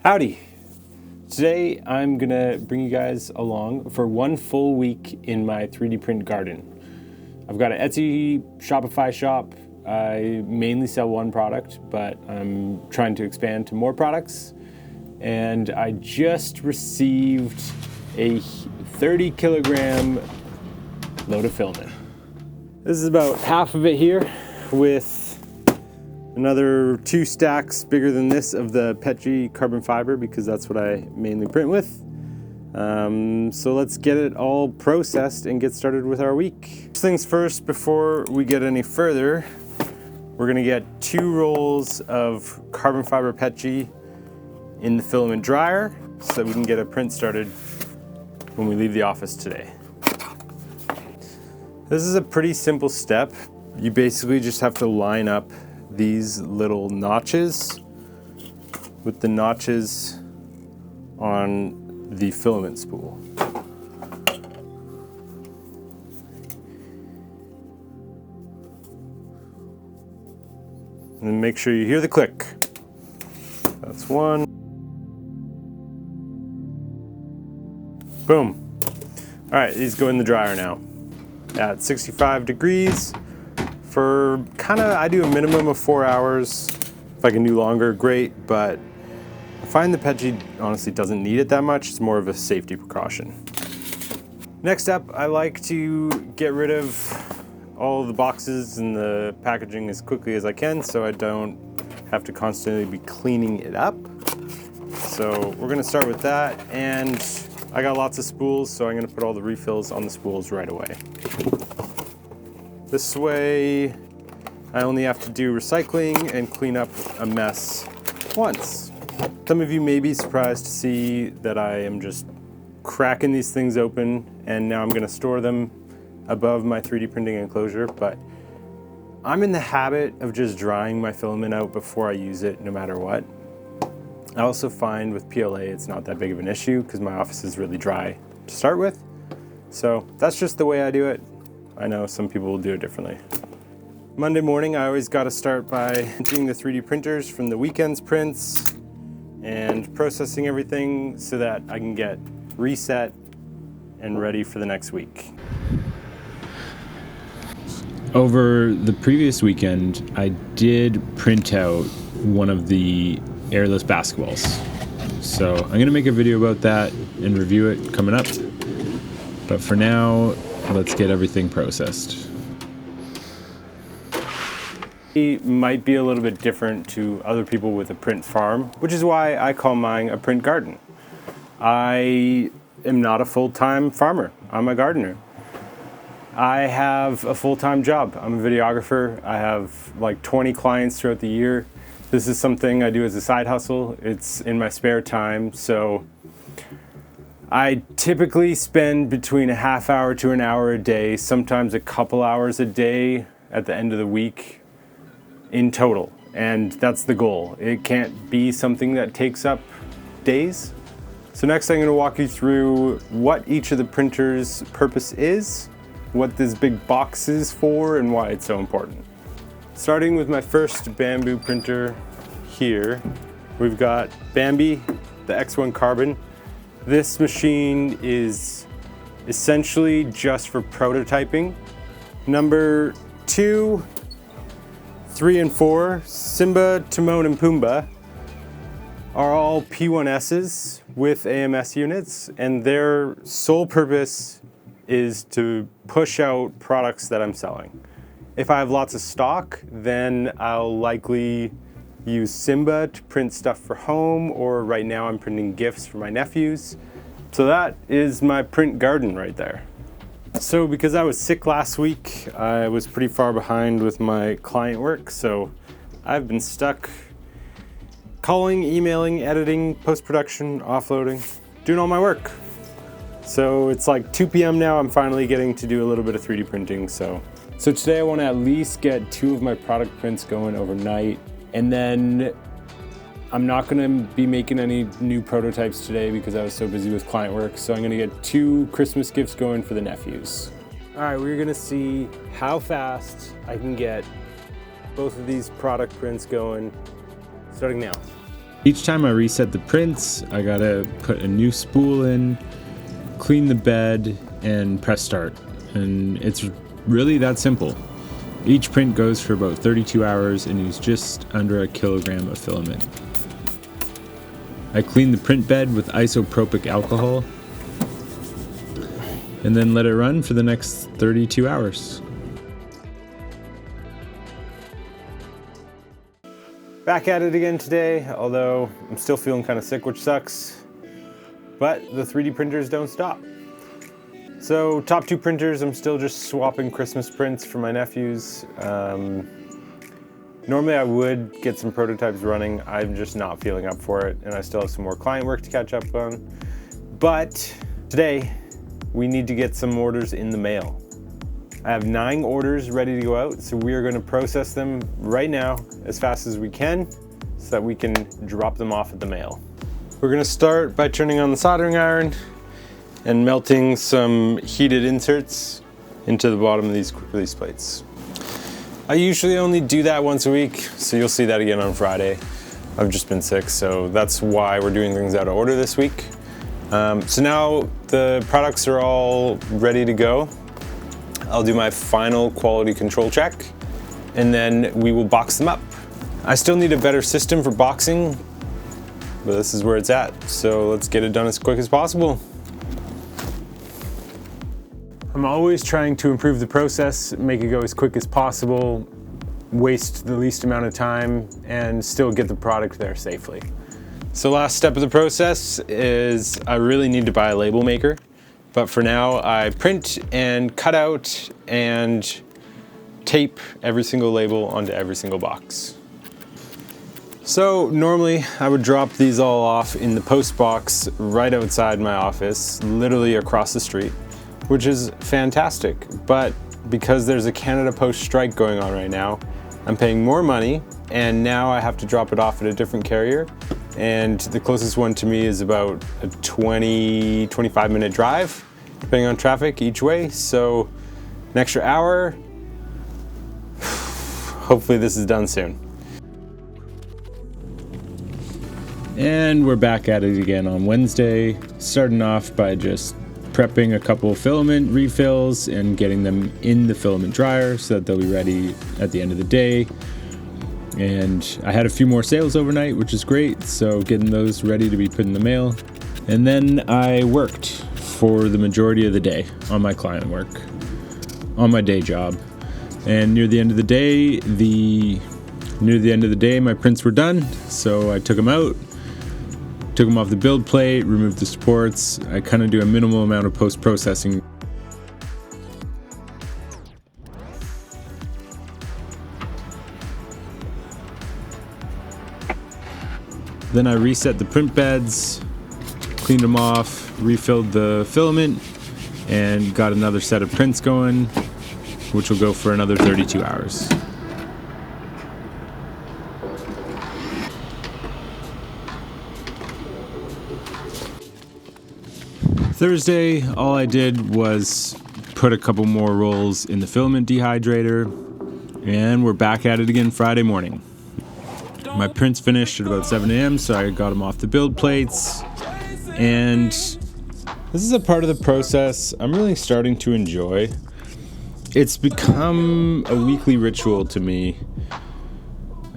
Howdy! Today I'm gonna bring you guys along for one full week in my 3D print garden. I've got an Etsy Shopify shop. I mainly sell one product, but I'm trying to expand to more products. And I just received a 30 kilogram load of filament. This is about half of it here with another 2 stacks bigger than this of the Petri carbon fiber because that's what I mainly print with. So let's get it all processed and get started with our week. First things first, before we get any further, we're gonna get 2 rolls of carbon fiber Petri in the filament dryer so that we can get a print started when we leave the office today. This is a pretty simple step. You basically just have to line up these little notches with the notches on the filament spool. And then make sure you hear the click. That's one. Boom. All right, these go in the dryer now at 65 degrees. For I do a minimum of 4 hours. If I can do longer, great, but I find the Petri honestly doesn't need it that much. It's more of a safety precaution. Next up, I like to get rid of all the boxes and the packaging as quickly as I can so I don't have to constantly be cleaning it up. So we're gonna start with that, and I got lots of spools, so I'm gonna put all the refills on the spools right away. This way, I only have to do recycling and clean up a mess once. Some of you may be surprised to see that I am just cracking these things open, and now I'm gonna store them above my 3D printing enclosure, but I'm in the habit of just drying my filament out before I use it, no matter what. I also find with PLA, it's not that big of an issue because my office is really dry to start with. So that's just the way I do it. I know some people will do it differently. Monday morning, I always gotta start by emptying the 3D printers from the weekend's prints and processing everything so that I can get reset and ready for the next week. Over the previous weekend, I did print out one of the airless basketballs. So I'm gonna make a video about that and review it coming up. But for now, let's get everything processed. It might be a little bit different to other people with a print farm, which is why I call mine a print garden. I am not a full-time farmer. I'm a gardener. I have a full-time job. I'm a videographer. I have like 20 clients throughout the year. This is something I do as a side hustle. It's in my spare time, so I typically spend between a half hour to an hour a day, sometimes a couple hours a day at the end of the week in total. And that's the goal. It can't be something that takes up days. So next I'm going to walk you through what each of the printers' purpose is, what this big box is for, and why it's so important. Starting with my first Bambu printer here, we've got Bambu, the X1 Carbon. This machine is essentially just for prototyping. Number 2, 3, and 4, Simba, Timon, and Pumbaa, are all P1Ss with AMS units, and their sole purpose is to push out products that I'm selling. If I have lots of stock, then I'll likely use Simba to print stuff for home, or right now I'm printing gifts for my nephews. So that is my print garden right there. So because I was sick last week, I was pretty far behind with my client work, so I've been stuck calling, emailing, editing, post-production, offloading, doing all my work. So it's like 2 p.m. now, I'm finally getting to do a little bit of 3D printing, so today I want to at least get 2 of my product prints going overnight, and then I'm not going to be making any new prototypes today because I was so busy with client work, so I'm going to get 2 Christmas gifts going for the nephews. All right, we're going to see how fast I can get both of these product prints going starting now. Each time I reset the prints, I gotta put a new spool in, clean the bed, and press start. And it's really that simple. Each print goes for about 32 hours and uses just under a kilogram of filament. I clean the print bed with isopropic alcohol and then let it run for the next 32 hours. Back at it again today, although I'm still feeling kind of sick, which sucks. But the 3D printers don't stop. So top two printers, I'm still just swapping Christmas prints for my nephews. Normally I would get some prototypes running. I'm just not feeling up for it, and I still have some more client work to catch up on. But today, we need to get some orders in the mail. I have 9 orders ready to go out, so we are going to process them right now as fast as we can so that we can drop them off at the mail. We're going to start by turning on the soldering iron and melting some heated inserts into the bottom of these quick release plates. I usually only do that once a week, so you'll see that again on Friday. I've just been sick, so that's why we're doing things out of order this week. So now the products are all ready to go. I'll do my final quality control check, and then we will box them up. I still need a better system for boxing, but this is where it's at. So let's get it done as quick as possible. I'm always trying to improve the process, make it go as quick as possible, waste the least amount of time, and still get the product there safely. So last step of the process is I really need to buy a label maker. But for now, I print and cut out and tape every single label onto every single box. So normally I would drop these all off in the post box right outside my office, literally across the street, which is fantastic. But because there's a Canada Post strike going on right now, I'm paying more money, and now I have to drop it off at a different carrier. And the closest one to me is about a 25 minute drive, depending on traffic each way. So an extra hour. Hopefully this is done soon. And we're back at it again on Wednesday, starting off by just prepping a couple of filament refills and getting them in the filament dryer so that they'll be ready at the end of the day. And I had a few more sales overnight, which is great, so getting those ready to be put in the mail. And then I worked for the majority of the day on my client work, on my day job. And near the end of the day, my prints were done, so I took them out, took them off the build plate, removed the supports. I kind of do a minimal amount of post-processing. Then I reset the print beds, cleaned them off, refilled the filament, and got another set of prints going, which will go for another 32 hours. Thursday, all I did was put a couple more rolls in the filament dehydrator, and we're back at it again Friday morning. My prints finished at about 7 a.m., so I got them off the build plates. And this is a part of the process I'm really starting to enjoy. It's become a weekly ritual to me.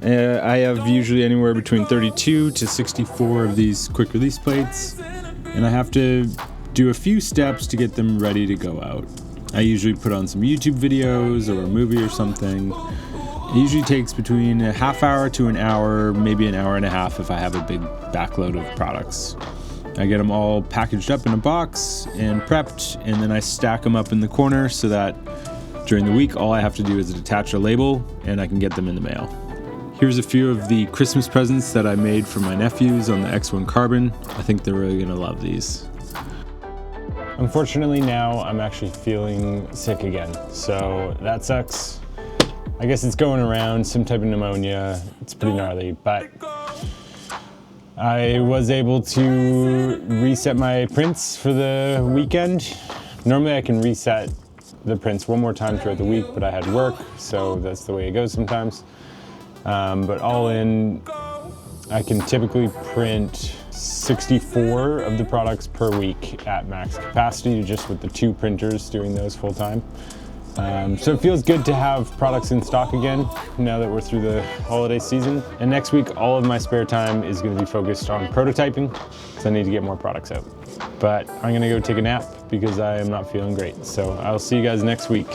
I have usually anywhere between 32 to 64 of these quick release plates, and I have to do a few steps to get them ready to go out. I usually put on some YouTube videos or a movie or something. It usually takes between a half hour to an hour, maybe an hour and a half if I have a big backload of products. I get them all packaged up in a box and prepped, and then I stack them up in the corner so that during the week all I have to do is attach a label and I can get them in the mail. Here's a few of the Christmas presents that I made for my nephews on the X1 Carbon. I think they're really gonna love these. Unfortunately now I'm actually feeling sick again, so that sucks. I guess it's going around, some type of pneumonia. It's pretty gnarly, but I was able to reset my prints for the weekend. Normally I can reset the prints one more time throughout the week, but I had work, so that's the way it goes sometimes. But all in, I can typically print 64 of the products per week at max capacity, just with the 2 printers doing those full time. So it feels good to have products in stock again now that we're through the holiday season. And next week, all of my spare time is going to be focused on prototyping, because I need to get more products out. But I'm going to go take a nap because I am not feeling great. So I'll see you guys next week.